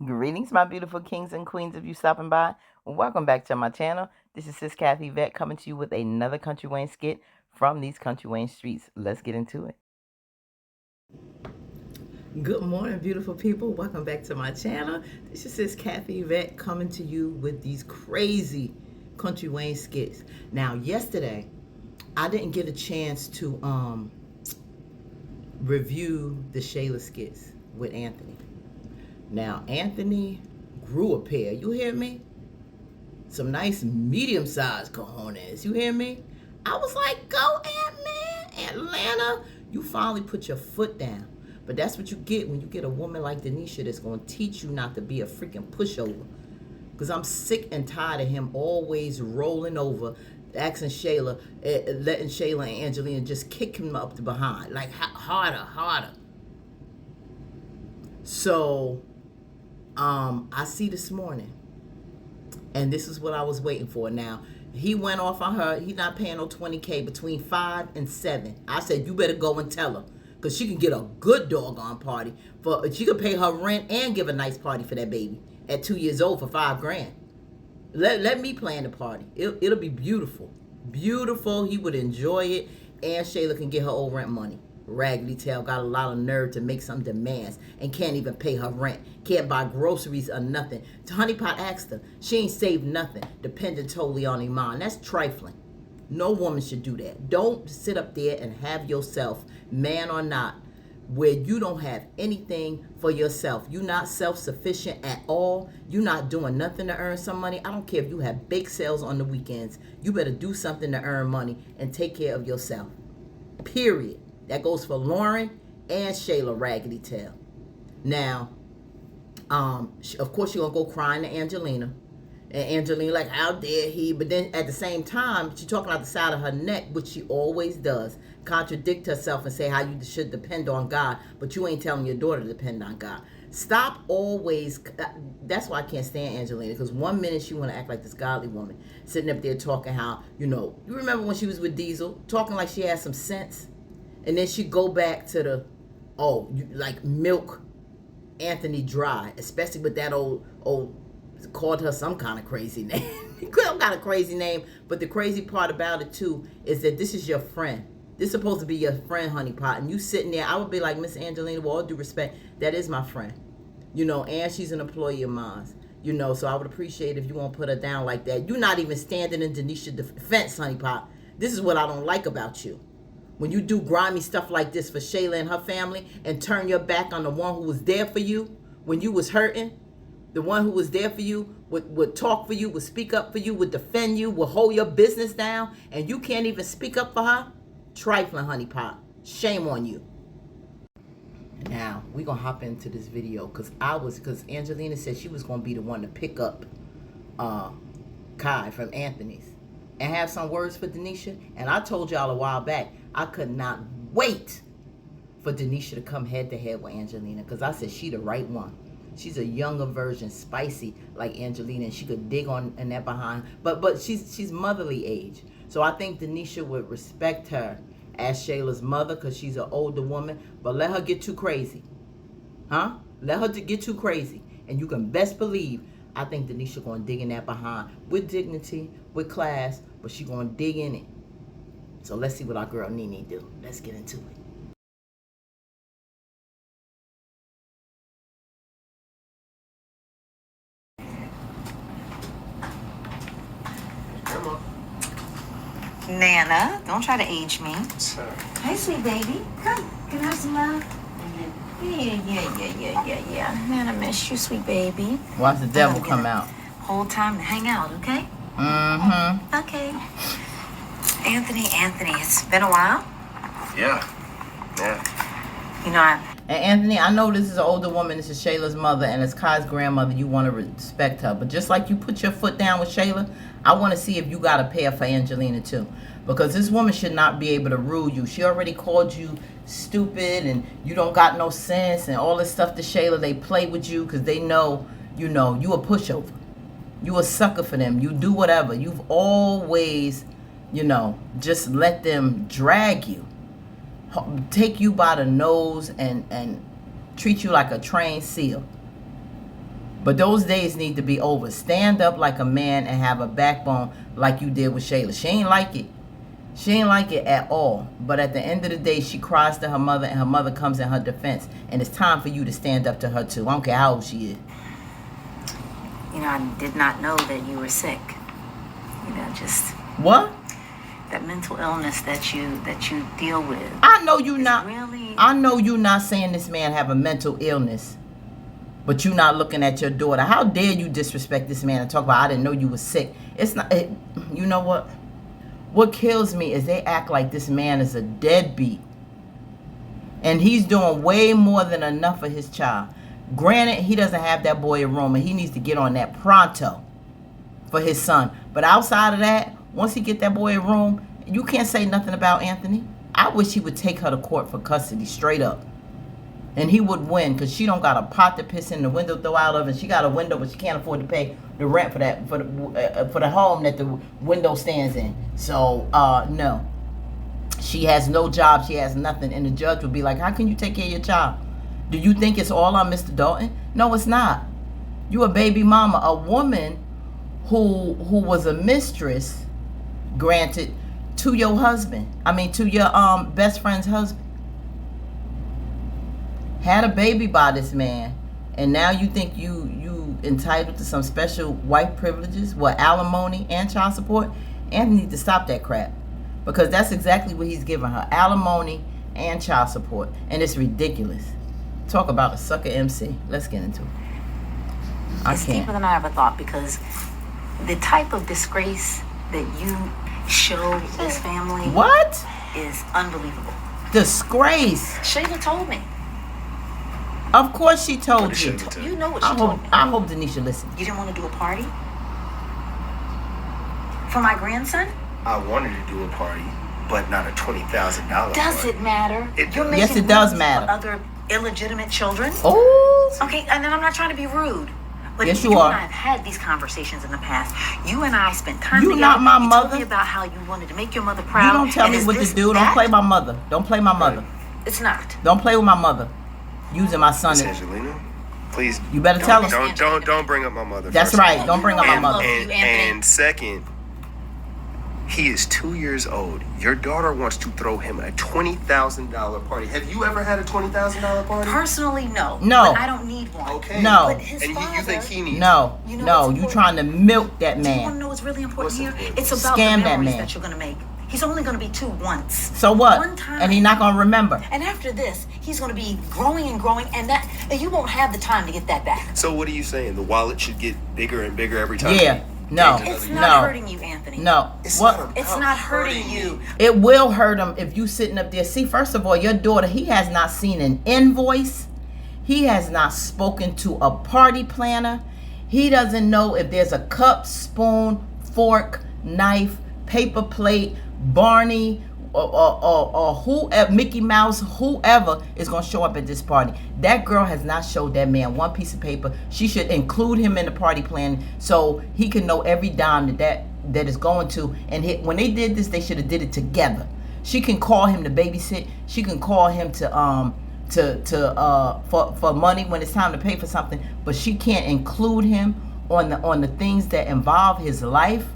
Greetings, my beautiful kings and queens of you stopping by. Welcome back to my channel. This is Sis Kathy Vet coming to you with another Kountry Wayne skit from these Kountry Wayne streets. Let's get into it. Good morning, beautiful people. Welcome back to my channel. This is Sis Kathy Vet coming to you with these crazy Kountry Wayne skits. Now, yesterday, I didn't get a chance to review the Shayla skits with Anthony. Now, Anthony grew a pair. You hear me? Some nice medium-sized cojones. You hear me? I was like, go, Ant-Man, Atlanta. You finally put your foot down. But that's what you get when you get a woman like NISHA that's going to teach you not to be a freaking pushover. Because I'm sick and tired of him always rolling over, asking Shayla, letting Shayla and Angelina just kick him up the behind. Like, harder. So, I see this morning, and this is what I was waiting for. Now, he went off on her. He's not paying no $20K, between 5 and 7. I said, you better go and tell her, because she can get a good doggone party. She could pay her rent and give a nice party for that baby at 2 years old for $5,000. Let me plan the party. It'll be beautiful. Beautiful. He would enjoy it, and Shayla can get her old rent money. Raggedy tail got a lot of nerve to make some demands and can't even pay her rent, can't buy groceries or nothing. Honeypot asked her, she ain't saved nothing, depending totally on Iman. That's trifling. No woman should do that. Don't sit up there and have yourself, man or not, where you don't have anything for yourself. You're not self-sufficient at all. You're not doing nothing to earn some money. I don't care if you have bake sales on the weekends. You better do something to earn money and take care of yourself. Period. That goes for Lauren and Shayla Raggedy Tail. Now, of course, you're going to go crying to Angelina. And Angelina like, how dare he? But then at the same time, she's talking out the side of her neck, which she always does. Contradict herself and say how you should depend on God, but you ain't telling your daughter to depend on God. Stop always. That's why I can't stand Angelina, because one minute she want to act like this godly woman, sitting up there talking how, you remember when she was with Diesel, talking like she had some sense? And then she go back to the, like milk Anthony dry, especially with that old called her some kind of crazy name. He could have got a crazy name, but the crazy part about it too is that this is your friend. This is supposed to be your friend, honeypot, and you sitting there. I would be like, Miss Angelina, with all due respect, that is my friend. And she's an employee of mine. So I would appreciate if you won't put her down like that. You're not even standing in Denisha's defense, honeypot. This is what I don't like about you. When you do grimy stuff like this for Shayla and her family and turn your back on the one who was there for you when you was hurting, the one who was there for you, would talk for you, would speak up for you, would defend you, would hold your business down, and you can't even speak up for her? Trifling, honeypot. Shame on you. Now, we're going to hop into this video because Angelina said she was going to be the one to pick up Kai from Anthony's and have some words for Denisha. And I told y'all a while back, I could not wait for Denisha to come head to head with Angelina, because I said she the right one. She's a younger version, spicy like Angelina, and she could dig on in that behind. But she's motherly age. So I think Denisha would respect her as Shayla's mother, because she's an older woman. But let her get too crazy. Huh? Let her get too crazy. And you can best believe, I think Denisha going to dig in that behind with dignity, with class, but she going to dig in it. So let's see what our girl Nene do. Let's get into it. Nana, don't try to age me. Hey, sweet baby. Come. Can I have some love? Yeah. Nana, miss you, sweet baby. Watch the devil come out. Whole time to hang out, okay? Mm-hmm. Okay. Anthony, it's been a while. Yeah. And Anthony, I know this is an older woman. This is Shayla's mother, and it's Kai's grandmother. You want to respect her. But just like you put your foot down with Shayla, I want to see if you got a pair for Angelina too. Because this woman should not be able to rule you. She already called you stupid and you don't got no sense and all this stuff to Shayla. They play with you because they know, you a pushover. You a sucker for them. You do whatever. You've always, just let them drag you. Take you by the nose and treat you like a trained seal. But those days need to be over. Stand up like a man and have a backbone like you did with Shayla. She ain't like it. She ain't like it at all. But at the end of the day, she cries to her mother, and her mother comes in her defense. And it's time for you to stand up to her too. I don't care how old she is. You know, I did not know that you were sick. You know, just What? that mental illness that you deal with. I know you not. Really. I know you not saying this man have a mental illness, but you not looking at your daughter. How dare you disrespect this man and talk about I didn't know you was sick? It's not. You know what? What kills me is they act like this man is a deadbeat, and he's doing way more than enough for his child. Granted, he doesn't have that boy a room, and he needs to get on that pronto for his son. But outside of that, once he get that boy a room, you can't say nothing about Anthony. I wish he would take her to court for custody, straight up. And he would win, because she don't got a pot to piss in, the window throw out of, and she got a window, but she can't afford to pay the rent for that, for the home that the window stands in. So, no. She has no job, she has nothing, and the judge would be like, how can you take care of your child? Do you think it's all on Mr. Dalton? No, it's not. You a baby mama, a woman who was a mistress, granted, to your husband. I mean, to your best friend's husband. Had a baby by this man, and now you think you entitled to some special white privileges, what, alimony and child support? Anthony needs to stop that crap, because that's exactly what he's giving her, alimony and child support, and it's ridiculous. Talk about a sucker MC. Let's get into it. It's deeper than I ever thought, because the type of disgrace that you show this family What? is unbelievable. Disgrace. Shayla told me. Of course she told you. You know what she told me. I hope Denisha listened. You didn't want to do a party for my grandson? I wanted to do a party, but not a $20,000 party. Does it matter? You're Yes, making it does rooms matter. for other illegitimate children? Oh. Okay, and then I'm not trying to be rude. But Yes, you you are. and I have had these conversations in the past. You and I spent time You together. not my You mother. told me about how you wanted to make your mother proud. You don't tell and me is what this to do. Don't that? play my mother. Don't play my mother. It's not. Don't play with my mother. Using my son. Miss Angelina, please. You better tell her. Don't bring up my mother. That's first. right. Don't bring up my And- mother. And second, he is 2 years old. Your daughter wants to throw him a $20,000 party. Have you ever had a $20,000 party? Personally, no. No. But I don't need one. Okay. No. But his And father, you think he needs No. You know No. what's You important? trying to milk that Do you want to man. know what's really important What's here? important? It's about Scam the that memories man. that you're going to make. He's only going to be 2 once. So what? One time. And he not gonna remember. And after this, he's going to be growing and growing, and you won't have the time to get that back. So what are you saying? The wallet should get bigger and bigger every time? Yeah. No. It's No. not hurting you, Anthony. No. It's What? not It's about not hurting me. you. It will hurt him if you sitting up there. See, first of all, your daughter, he has not seen an invoice. He has not spoken to a party planner. He doesn't know if there's a cup, spoon, fork, knife, paper plate, Barney, or whoever, Mickey Mouse, whoever is going to show up at this party. That girl has not showed that man one piece of paper. She should include him in the party plan so he can know every dime that is going to. And when they did this, they should have did it together. She can call him to babysit. She can call him for money when it's time to pay for something. But she can't include him on the things that involve his life.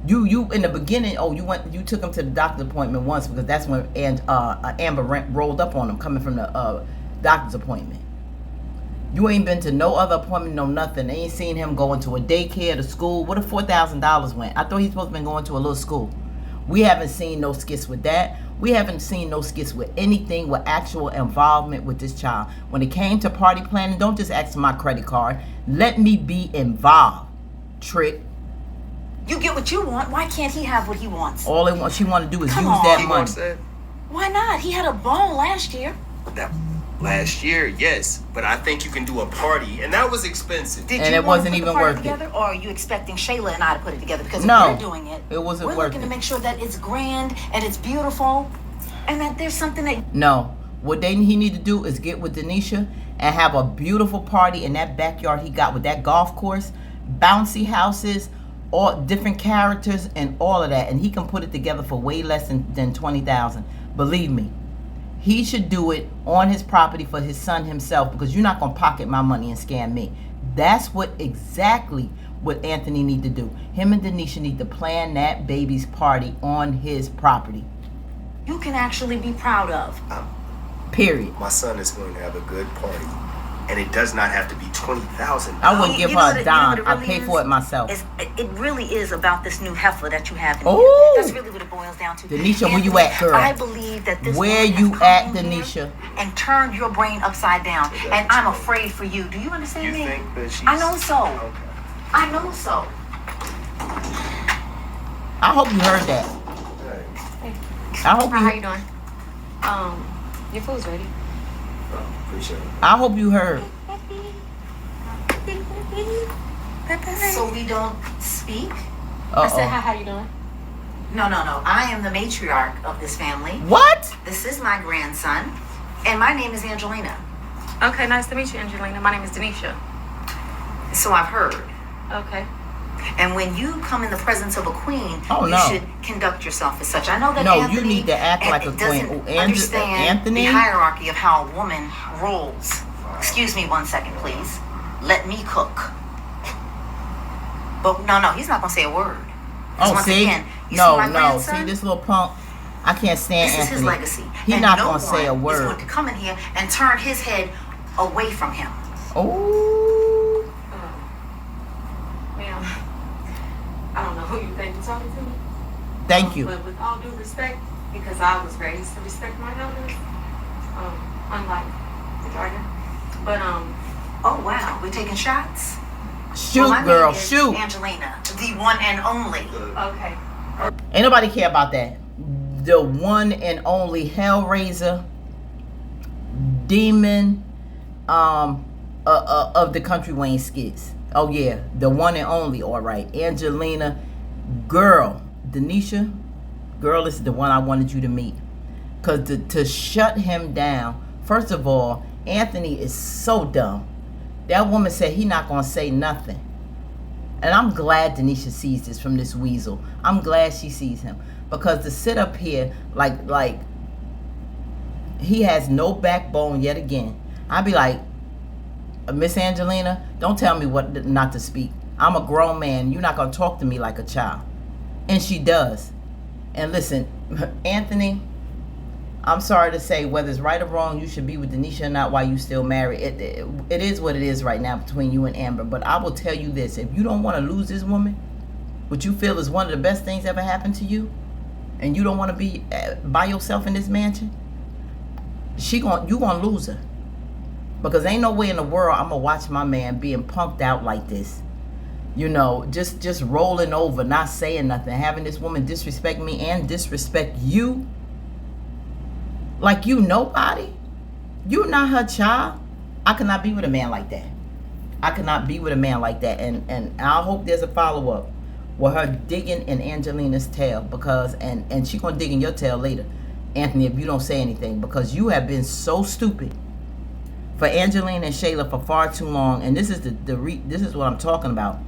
You in the beginning, you took him to the doctor's appointment once, because that's when Amber rolled up on him coming from the doctor's appointment. You ain't been to no other appointment, no nothing. They ain't seen him going to a daycare, to school. Where the $4,000 went? I thought he's supposed to been going to a little school. We haven't seen no skits with that. We haven't seen no skits with anything with actual involvement with this child. When it came to party planning, don't just ask for my credit card. Let me be involved. Trick. You get what you want. Why can't he have what he wants? All she want to do is Come use on. that He money. wants that? Why not? He had a ball last year. That last year, yes. But I think you can do a party, and that was expensive. Did And you it want wasn't to put the even party worth it. together, or are you expecting Shayla and I to put it together? Because No, if we're doing it, it wasn't we're worth looking it. to make sure that it's grand and it's beautiful, and that there's something that No. What he need to do is get with Denisha and have a beautiful party in that backyard he got with that golf course, bouncy houses, all different characters, and all of that. And he can put it together for way less than $20,000. Believe me. He should do it on his property for his son himself, because you're not going to pocket my money and scam me. That's what exactly what Anthony need to do. Him and Denisha need to plan that baby's party on his property. You can actually be proud of. Period. My son is going to have a good party, and it does not have to be $20,000. I wouldn't give her a dime. I pay for it myself. It really is about this new heifer that you have in Ooh. here. That's really what it boils down to. Denisha, where you at, girl? I believe that this Where woman you has at, come in here Denisha? and turned your brain upside down. And I'm afraid for you. Do you understand You me? think that she's... I know so. Okay. I know so. I hope you heard that. Hey, I hope How you. you doing? Your food's ready. appreciate it. I hope you heard. So we don't speak? I said, Uh how you doing? No. I am the matriarch of this family. oh. What? This is my grandson. And my name is Angelina. Okay, nice to meet you, Angelina. My name is Denisha. So I've heard. Okay. And when you come in the presence of a queen, Oh, you no. should conduct yourself as such. I know that No, you Anthony need to act like a doesn't queen. understand Anthony? the hierarchy of how a woman rules. Excuse me 1 second, please. Let me cook. But no, he's not gonna say a word. 'Cause Oh, once see? again, you No, see my no. grandson? See this little punk? I can't stand This is Anthony. his legacy. He's And not no gonna say a one is going word. to come in here and turn his head away from him. Oh. Ma'am, I don't know who you think you're talking to. Thank you. But with all due respect, because I was raised to respect my elders, unlike the garden. But, Oh wow, we're taking shots? Shoot, Well, my girl, name is shoot. Angelina, the one and only. okay. Ain't nobody care about that. The one and only Hellraiser, demon, of the Kountry Wayne skits. Oh yeah, the one and only. All right, Angelina, girl, Denisha, girl, this is the one I wanted you to meet. Cause to shut him down. First of all, Anthony is so dumb. That woman said he not gonna say nothing. And I'm glad Denisha sees this from this weasel. I'm glad she sees him. Because to sit up here like he has no backbone yet again. I'd be like, Miss Angelina, don't tell me what not to speak. I'm a grown man. You're not going to talk to me like a child. And she does. And listen, Anthony, I'm sorry to say, whether it's right or wrong, you should be with Denisha or not while you still married. It is what it is right now between you and Amber. But I will tell you this. If you don't want to lose this woman, what you feel is one of the best things ever happened to you, and you don't want to be by yourself in this mansion, you gonna lose her. Because ain't no way in the world I'm going to watch my man being punked out like this. You know, just rolling over, not saying nothing, having this woman disrespect me and disrespect you. Like you nobody. You not her child. I cannot be with a man like that. I cannot be with a man like that. And I hope there's a follow-up with her digging in Angelina's tail. Because, and she going to dig in your tail later, Anthony, if you don't say anything. Because you have been so stupid for Angelina and Shayla for far too long. And this is this is what I'm talking about.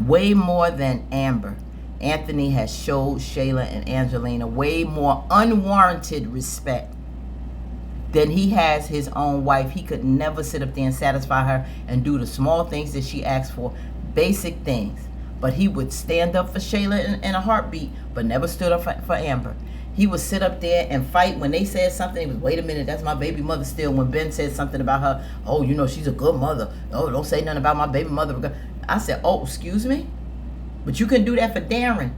Way more than Amber. Anthony has showed Shayla and Angelina way more unwarranted respect than he has his own wife. He could never sit up there and satisfy her and do the small things that she asks for. Basic things. But he would stand up for Shayla in a heartbeat, but never stood up for Amber. He would sit up there and fight when they said something. He was, wait a minute, that's my baby mother still. When Ben said something about her, oh, you know, she's a good mother. Oh, don't say nothing about my baby mother. I said, oh, excuse me? But you couldn't do that for Darren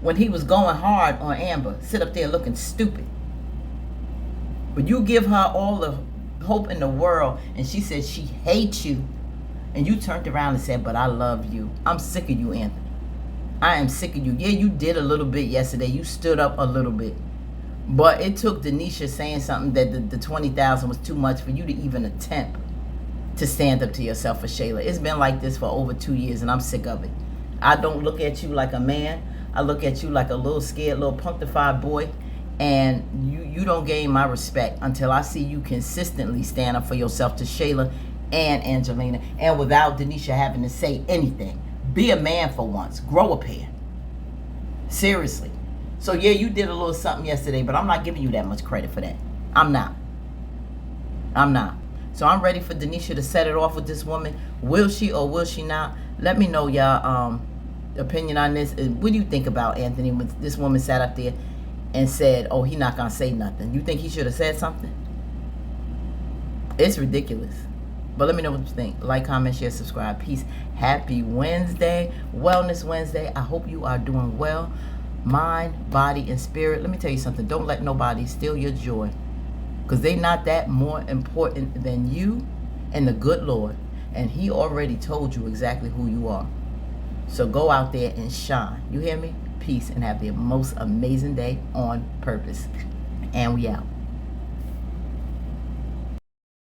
when he was going hard on Amber. Sit up there looking stupid. But you give her all the hope in the world, and she said she hates you. And you turned around and said, but I love you. I'm sick of you, Anthony. I am sick of you. Yeah, you did a little bit yesterday. You stood up a little bit. But it took Denisha saying something that the $20,000 was too much for you to even attempt to stand up to yourself for Shayla. It's been like this for over 2 years, and I'm sick of it. I don't look at you like a man. I look at you like a little scared, little punctified boy. And you don't gain my respect until I see you consistently stand up for yourself to Shayla and Angelina. And without Denisha having to say anything. Be a man for once. Grow a pair. Seriously. So yeah, you did a little something yesterday, but I'm not giving you that much credit for that. I'm not. So I'm ready for Denisha to set it off with this woman. Will she or will she not? Let me know y'all opinion on this. What do you think about Anthony when this woman sat up there and said, oh, he not gonna say nothing? You think he should have said something? It's ridiculous. But let me know what you think. Like, comment, share, subscribe. Peace. Happy Wednesday. Wellness Wednesday. I hope you are doing well. Mind, body, and spirit. Let me tell you something. Don't let nobody steal your joy. Because they not that more important than you and the good Lord. And he already told you exactly who you are. So go out there and shine. You hear me? Peace and have the most amazing day on purpose. And we out.